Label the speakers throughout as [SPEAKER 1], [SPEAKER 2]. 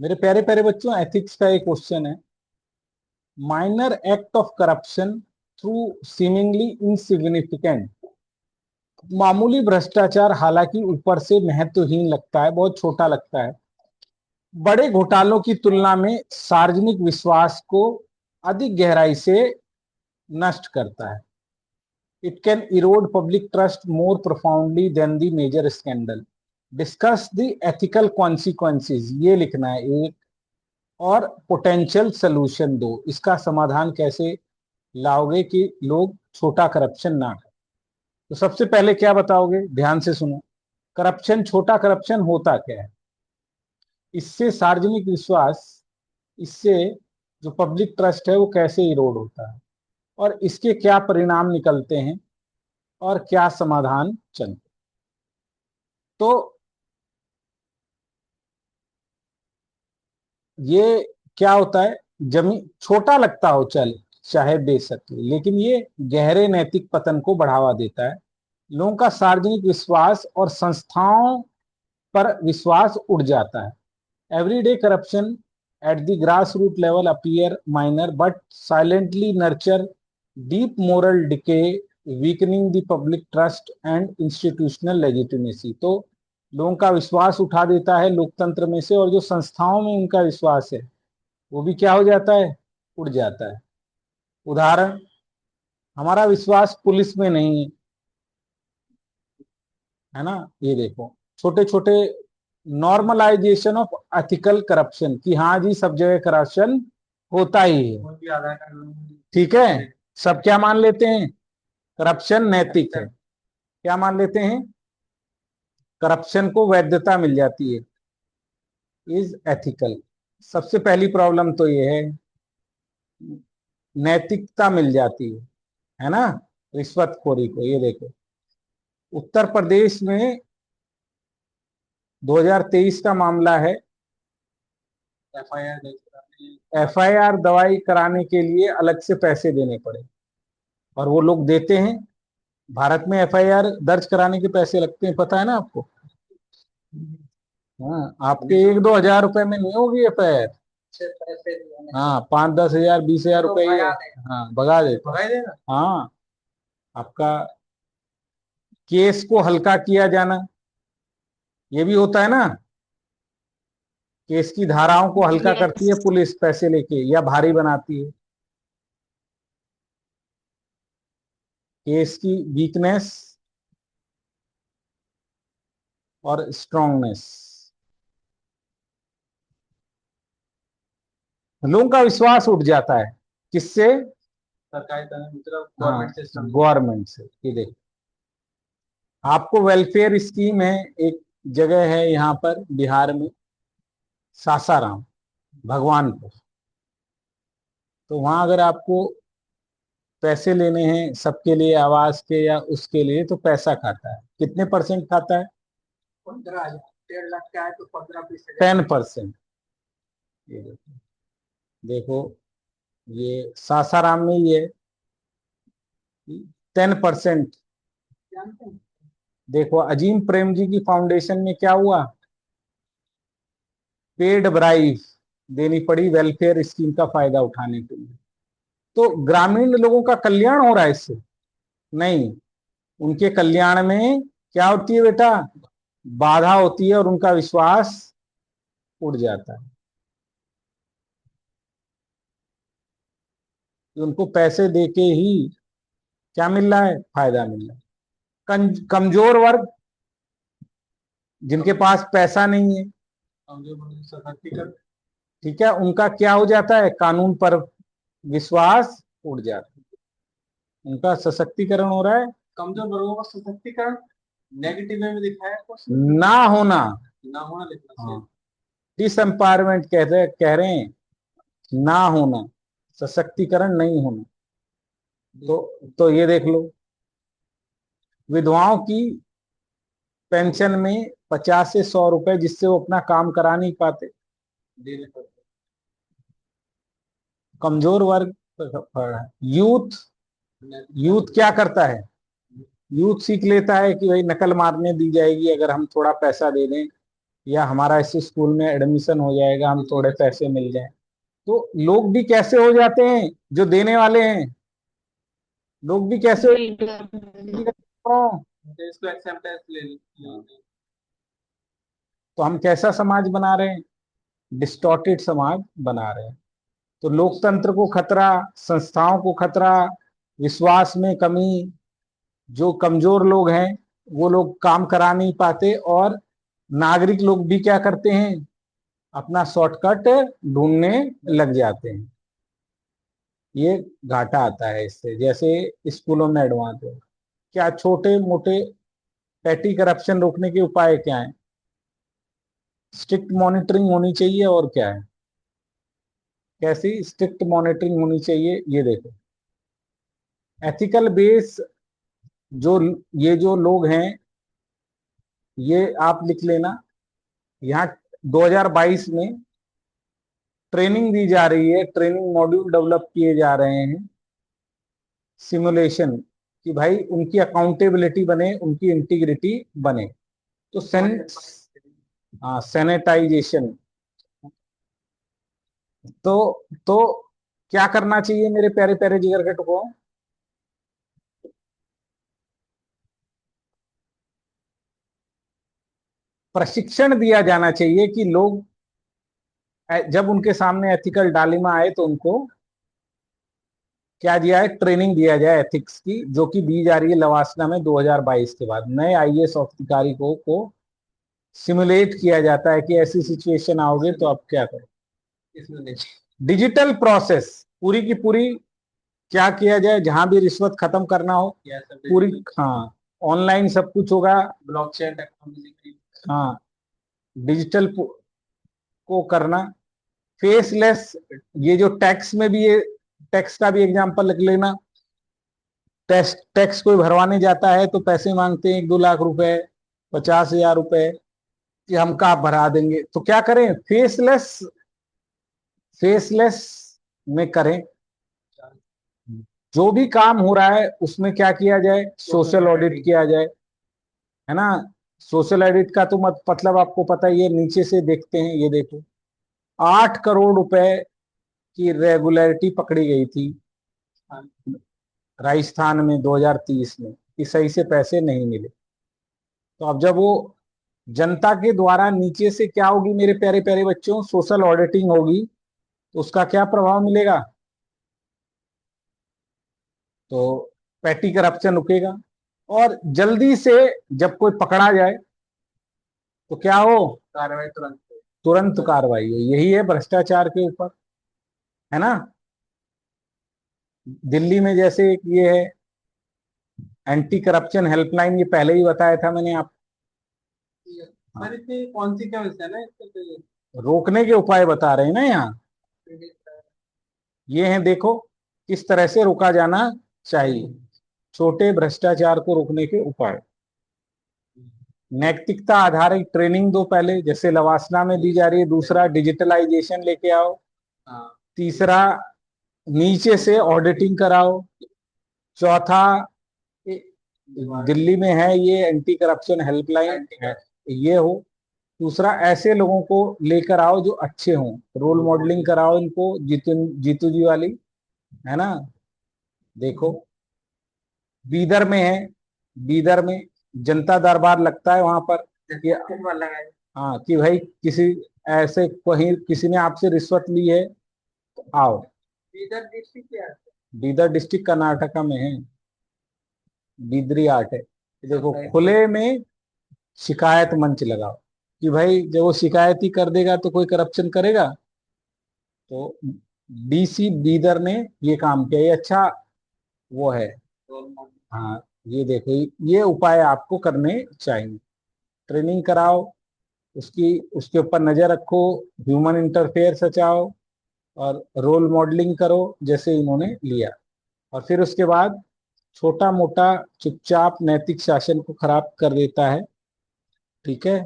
[SPEAKER 1] मेरे प्यारे प्यारे बच्चों, एथिक्स का एक क्वेश्चन है। Minor act of corruption through seemingly insignificant. मामूली भ्रष्टाचार हालांकि ऊपर से महत्वहीन लगता है, बहुत छोटा लगता है, बड़े घोटालों की तुलना में सार्वजनिक विश्वास को अधिक गहराई से नष्ट करता है। It can erode public trust more profoundly than the major scandal. Discuss the ethical consequences, ये लिखना है एक, और पोटेंशियल सोल्यूशन दो। इसका समाधान कैसे लाओगे कि लोग छोटा करप्शन ना करें। तो सबसे पहले क्या बताओगे, ध्यान से सुनो। करप्शन, छोटा करप्शन होता क्या है? इससे सार्वजनिक विश्वास, इससे जो पब्लिक ट्रस्ट है वो कैसे इरोड होता है, और इसके क्या परिणाम निकलते हैं, और क्या समाधान चलते। तो ये क्या होता है, जमीन छोटा लगता हो चल चाहे बेशक, लेकिन ये गहरे नैतिक पतन को बढ़ावा देता है। लोगों का सार्वजनिक विश्वास और संस्थाओं पर विश्वास उड़ जाता है। Everyday corruption at the grass root level appear minor but silently nurture deep moral decay, weakening the public trust and institutional legitimacy. तो लोगों का विश्वास उठा देता है लोकतंत्र में से, और जो संस्थाओं में उनका विश्वास है वो भी क्या हो जाता है, उड़ जाता है। उदाहरण, हमारा विश्वास पुलिस में नहीं है ना, ये देखो, छोटे छोटे नॉर्मलाइजेशन ऑफ एथिकल करप्शन, कि हाँ जी सब जगह करप्शन होता ही है, ठीक है। सब क्या मान लेते हैं, करप्शन नैतिक है। क्या मान लेते हैं, करप्शन को वैधता मिल जाती है, इज एथिकल। सबसे पहली प्रॉब्लम तो ये है, नैतिकता मिल जाती है ना, रिश्वतखोरी को। ये देखो, उत्तर प्रदेश में 2023 का मामला है। एफआईआर दवाई कराने के लिए अलग से पैसे देने पड़े, और वो लोग देते हैं। भारत में एफआईआर दर्ज कराने के पैसे लगते हैं, पता है ना आपको? हाँ, आपके 1-2 हजार रुपए में नहीं होगी एफआईआर। हाँ, 5-10 हजार 20 हजार रुपए, हाँ भगा देते। हाँ, आपका केस को हल्का किया जाना, ये भी होता है ना। केस की धाराओं को हल्का करती है पुलिस पैसे लेके, या भारी बनाती है। केस की वीकनेस और स्ट्रांगनेस, लोगों का विश्वास उठ जाता है, किससे? सरकारी, गवर्नमेंट सिस्टम, गवर्नमेंट से। ये देखो, आपको वेलफेयर स्कीम है, एक जगह है यहाँ पर बिहार में, सासाराम, भगवानपुर। तो वहां अगर आपको पैसे लेने हैं सबके लिए, आवास के या उसके लिए, तो पैसा खाता है। कितने परसेंट खाता है? 15,000, 1.5 लाख का है तो 15%, 10%। ये देखो, देखो, ये सासाराम में ही है, 10%। देखो, अजीम प्रेम जी की फाउंडेशन में क्या हुआ, पेड ब्राइब देनी पड़ी वेलफेयर स्कीम का फायदा उठाने के लिए। तो ग्रामीण लोगों का कल्याण हो रहा है इससे? नहीं, उनके कल्याण में क्या होती है बेटा, बाधा होती है, और उनका विश्वास उड़ जाता है। तो उनको पैसे देके ही क्या मिल रहा है, फायदा मिल रहा है। कमजोर वर्ग, जिनके पास पैसा नहीं है, ठीक है, उनका क्या हो जाता है, कानून पर विश्वास उड़ जाता है, उनका सशक्तिकरण हो रहा है। कमजोर वर्गों का सशक्तिकरण नेगेटिव में दिखाया है, ना होना, ना होना लिखना। हाँ, डिसएम्पावरमेंट कह रहे हैं, ना होना, सशक्तिकरण नहीं होना। तो ये देख लो, विधवाओं की पेंशन में 50 से 100 रुपए, जिससे वो अपना काम करा नहीं पाते, देने पड़ते। कमजोर वर्ग, यूथ, यूथ क्या करता है, यूथ सीख लेता है कि भाई नकल मारने दी जाएगी अगर हम थोड़ा पैसा दे दें, या हमारा इस स्कूल में एडमिशन हो जाएगा, हम थोड़े पैसे मिल जाए। तो लोग भी कैसे हो जाते हैं जो देने वाले हैं, लोग भी कैसे
[SPEAKER 2] बिल्कुल।
[SPEAKER 1] इसको एक्सेप्टेंस ले लीजिए। तो हम कैसा समाज बना रहे हैं, डिस्टॉर्टेड समाज बना रहे हैं। तो लोकतंत्र को खतरा, संस्थाओं को खतरा, विश्वास में कमी, जो कमजोर लोग हैं वो लोग काम करा नहीं पाते, और नागरिक लोग भी क्या करते हैं, अपना शॉर्टकट ढूंढने लग जाते हैं। ये घाटा आता है इससे। जैसे स्कूलों में एडवांस हो, क्या छोटे मोटे पैटी करप्शन रोकने के उपाय क्या है, स्ट्रिक्ट मॉनिटरिंग होनी चाहिए। और क्या है, कैसी स्ट्रिक्ट मॉनिटरिंग होनी चाहिए, ये देखो। एथिकल बेस, जो ये जो लोग हैं, ये आप लिख लेना। यहाँ 2022 में ट्रेनिंग दी जा रही है, ट्रेनिंग मॉड्यूल डेवलप किए जा रहे हैं, सिमुलेशन, कि भाई उनकी अकाउंटेबिलिटी बने, उनकी इंटीग्रिटी बने। तो हाँ, सैनिटाइजेशन। तो क्या करना चाहिए मेरे प्यारे प्यारे जिगर के टुकड़ों, प्रशिक्षण दिया जाना चाहिए कि लोग जब उनके सामने एथिकल डायलेमा आए तो उनको क्या दिया है, ट्रेनिंग दिया जाए एथिक्स की, जो कि दी जा रही है लवासना में 2022 के बाद। नए आईएएस अधिकारी को सिमुलेट किया जाता है कि ऐसी सिचुएशन आओगे तो आप क्या करें। इसमें डिजिटल प्रोसेस पूरी की पूरी क्या किया जाए, जहां भी रिश्वत खत्म करना हो पूरी, हाँ, ऑनलाइन सब कुछ होगा, ब्लॉकचेन टेक्नोलॉजी, हाँ, डिजिटल को करना, फेसलेस। ये जो टैक्स में भी, ये टैक्स का भी एग्जांपल लिख लेना। टैक्स टैक्स कोई भरवाने जाता है तो पैसे मांगते हैं, 1-2 लाख रुपए, 50,000 रुपए, कि हम कहाँ भरा देंगे। तो क्या करें, फेसलेस, फेसलेस में करें। जो भी काम हो रहा है उसमें क्या किया जाए, सोशल ऑडिट किया जाए, है ना। सोशल ऑडिट का तो मतलब आपको पता ही है, नीचे से देखते हैं। ये देखो, 8 करोड़ रुपए की रेगुलरिटी पकड़ी गई थी राजस्थान में 2030 में, कि सही से पैसे नहीं मिले। तो अब जब वो जनता के द्वारा नीचे से क्या होगी मेरे प्यारे प्यारे बच्चों, सोशल ऑडिटिंग होगी, तो उसका क्या प्रभाव मिलेगा, तो पैटी करप्शन रुकेगा। और जल्दी से जब कोई पकड़ा जाए तो क्या हो, कार्रवाई तुरंत, तुरंत कार्रवाई हो। यही है भ्रष्टाचार के ऊपर, है ना। दिल्ली में जैसे एक ये है एंटी करप्शन हेल्पलाइन, ये पहले ही बताया था मैंने आप, हाँ। कौन सी क्या है ना, रोकने के उपाय बता रहे हैं ना यहाँ, ये हैं देखो, किस तरह से रोका जाना चाहिए, छोटे भ्रष्टाचार को रोकने के उपाय। नैतिकता आधारित ट्रेनिंग दो पहले, जैसे लवासना में दी जा रही है। दूसरा, डिजिटलाइजेशन लेके आओ। तीसरा, नीचे से ऑडिटिंग कराओ। चौथा, दिल्ली में है ये एंटी करप्शन हेल्पलाइन, ये हो। दूसरा, ऐसे लोगों को लेकर आओ जो अच्छे हों, रोल मॉडलिंग कराओ इनको, जीतू जीतू जी वाली, है ना। देखो, बीदर में है, बीदर में जनता दरबार लगता है वहां पर कि, हाँ, कि भाई किसी ऐसे कहीं किसी ने आपसे रिश्वत ली है तो आओ। बीदर डिस्ट्रिक्ट क्या है, बीदर डिस्ट्रिक्ट कर्नाटका में है, बीदरी आर्ट है। देखो, खुले में शिकायत मंच लगाओ, कि भाई जब वो शिकायत ही कर देगा तो कोई करप्शन करेगा। तो डीसी बीदर ने ये काम किया, ये अच्छा वो है। हाँ, ये देखो, ये उपाय आपको करने चाहिए। ट्रेनिंग कराओ, उसकी उसके ऊपर नजर रखो, ह्यूमन इंटरफेयर सचाओ, और रोल मॉडलिंग करो जैसे इन्होंने लिया। और फिर उसके बाद छोटा मोटा चुपचाप नैतिक शासन को खराब कर देता है। ठीक है,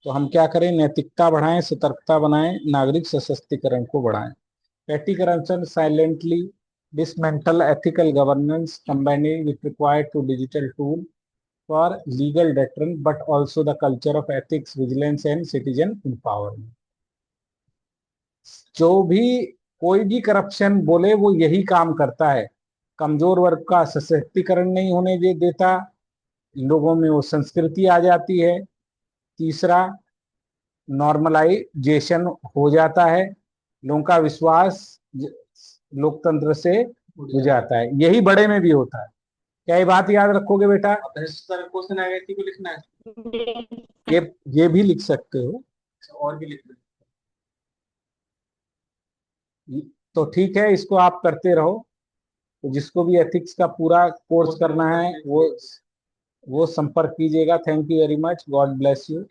[SPEAKER 1] तो हम क्या करें, नैतिकता बढ़ाएं, सतर्कता बनाएं, नागरिक सशक्तिकरण को बढ़ाएं। Petty corruption silently dismantle ethical governance, combining with required to digital tool for legal deterrent but also the culture of ethics, vigilance and citizen empowerment. जो भी कोई भी करप्शन बोले वो यही काम करता है, कमजोर वर्ग का सशक्तिकरण नहीं होने देता, लोगों में वो संस्कृति आ जाती है। तीसरा, नॉर्मलाइजेशन हो जाता है, लोगों का विश्वास लोकतंत्र से हो जाता है। यही बड़े में भी होता है। क्या ये बात याद रखोगे बेटा? क्वेश्चन आएगा, इसी को लिखना है। ये भी लिख सकते हो, और भी लिख तो ठीक है, इसको आप करते रहो। तो जिसको भी एथिक्स का पूरा कोर्स करना है वो संपर्क कीजिएगा। Thank you very much, God bless you.